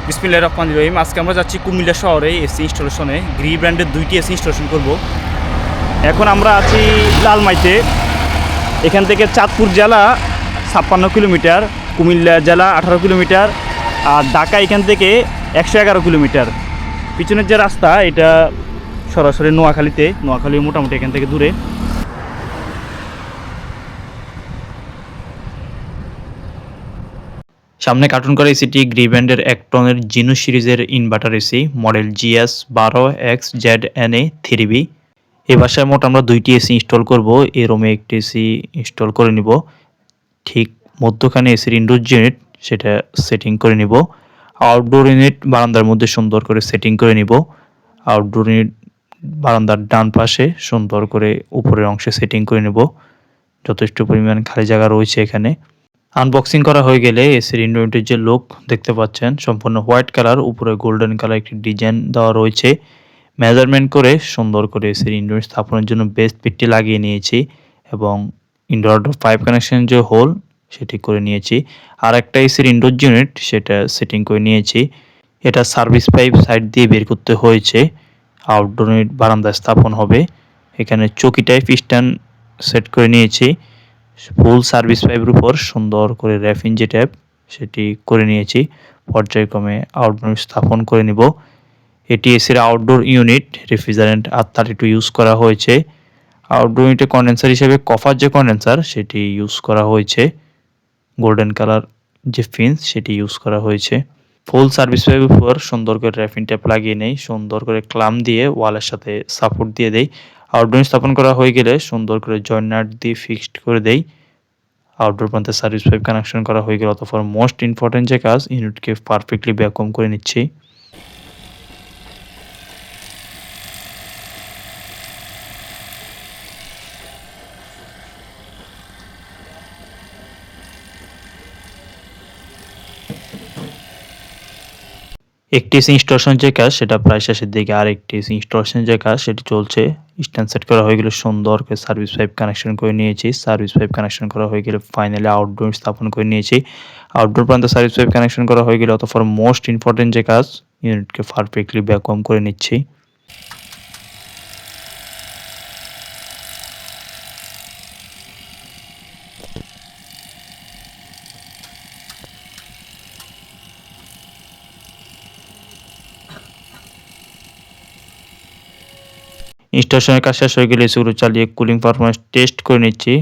বিসমিল্লাহির রহমানির রহিম। আজকে আমরা যাচ্ছি কুমিল্লা শহরে এসি ইনস্টলেশনে। গ্রি ব্র্যান্ডের 2টি এসি ইনস্টলেশন করব। এখন আমরা আছি লালমাইতে। এখান থেকে চাঁদপুর জেলা 56 কিলোমিটার, কুমিল্লা জেলা 18 কিলোমিটার, আর ঢাকা এখান থেকে 111 কিলোমিটার। পিছনের যে রাস্তা এটা সরাসরি নোয়াখালী মোটামুটি এখান থেকে দূরে। সামনে কার্টুন করা এসিটি গ্রি ব্র্যান্ডের 1 টনের জিনো সিরিজের inverter A C model GS12XZNA 3B। এই বাসায় মোট আমরা 2টি এসি ইনস্টল করব। এই রুমে একটি এসি ইনস্টল করে নিব। ঠিক মধ্যখানে এসির ইনডোর ইউনিট সেটা সেটিং করে নিব। আউটডোর ইউনিট বারান্দার মধ্যে সুন্দর করে সেটিং করে নিব। আউটডোর ইউনিট বারান্দার ডান পাশে সুন্দর করে উপরের অংশে সেটিং করে নেব। যথেষ্ট পরিমাণ খালি জায়গা রয়েছে এখানে। আনবক্সিং করা হয়ে গেলে এসির ইনডোর ইউনিটের যে লুক দেখতে পাচ্ছেন সম্পূর্ণ হোয়াইট কালার, উপরে গোল্ডেন কালার একটি ডিজাইন দেওয়া রয়েছে। মেজারমেন্ট করে সুন্দর করে এসির ইনডোর ইউনিট স্থাপনের জন্য বেস্ট ফিটটি লাগিয়ে নিয়েছি এবং ইনডোর আউটডোর পাইপ কানেকশন যে হোল সেটি করে নিয়েছি। আর একটা এসির ইনডোর ইউনিট সেটা সেটিং করে নিয়েছি। এটা সার্ভিস পাইপ সাইড দিয়ে বের করতে হয়েছে। আউটডোর ইউনিট বারান্দায় স্থাপন হবে। এখানে চকি টাইপ স্ট্যান্ড সেট করে নিয়েছি। ফুল সার্ভিস পাইপের উপর সুন্দর করে র্যাফিন যে ট্যাপ সেটি করে নিয়েছি। পর্যায়ক্রমে আউটডোর স্থাপন করে নিব। এটি এসির outdoor unit, refrigerant R32 use করা হয়েছে। আউটডোর ইউনিটে কন্ডেন্সার হিসেবে কপার যে কন্ডেন্সার সেটি ইউজ করা হয়েছে। গোল্ডেন কালার যে ফিন্স সেটি ইউজ করা হয়েছে। ফুল সার্ভিস পাইপের উপর সুন্দর করে র্যাফিন ট্যাপ লাগিয়ে নেই, সুন্দর করে ক্লাম দিয়ে ওয়ালের সাথে সাপোর্ট দিয়ে দেই। আউটডোর স্থাপন করা হয়ে গেলে সুন্দর করে জয়েন্ট নাট দিয়ে ফিক্সড করে দেই। আউটডোর প্রান্তে সার্ভিস পাইপ কানেকশন করা হয়ে গেল। অতঃপর মোস্ট ইম্পর্টেন্ট যে কাজ, ইউনিটকে পারফেক্টলি ভ্যাকুয়াম করে নিচ্ছি। একটি এসি ইনস্টলেশন যে কাজ সেটা প্রায় শেষের দিকে, আর একটি এসি ইনস্টলেশন যে কাজ সেটি চলছে। স্ট্যান্ড সেট করা হয়ে গেলে সুন্দর করে সার্ভিস পাইপ কানেকশন করে নিয়েছি। সার্ভিস পাইপ কানেকশন করা হয়ে গেলে ফাইনালি আউটডোর স্থাপন করে নিয়েছি। আউটডোর প্রান্তে সার্ভিস পাইপ কানেকশন করা হয়ে গেলে অতঃপর মোস্ট ইম্পর্টেন্ট যে কাজ, ইউনিটকে পারফেক্টলি ভ্যাকুয়াম করে নিচ্ছি। ইনস্টলেশনের কাজ শেষ হয়ে গেলে এসিগুলো চালিয়ে কুলিং পারফরমেন্স টেস্ট করে নিচ্ছি।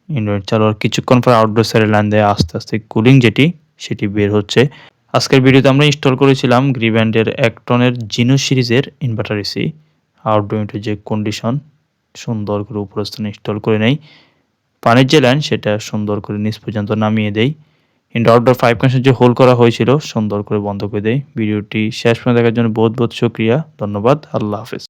ইনডোর চালানোর কিছুক্ষণ পর আউটডোর সাইডে লাইন দেয় আস্তে আস্তে কুলিং সেটি বের হচ্ছে। আজকের ভিডিওতে আমরা ইনস্টল করেছিলাম গ্রি ব্র্যান্ডের 1 টনের জিনো সিরিজের ইনভার্টার এসি। আউটডোর ইউনিটের যে কন্ডিশন সুন্দর করে উপরস্থানে ইনস্টল করে নেই। পানির যে লাইন সেটা সুন্দর করে নিচ পর্যন্ত নামিয়ে দেই। ইনডোর আউটডোর পাইপ কানেকশন যে হোল করা হয়েছিল সুন্দর করে বন্ধ করে দেই। ভিডিওটি শেষ পর্যন্ত দেখার জন্য বহুত বহুত শুকরিয়া, ধন্যবাদ, আল্লাহ হাফেজ।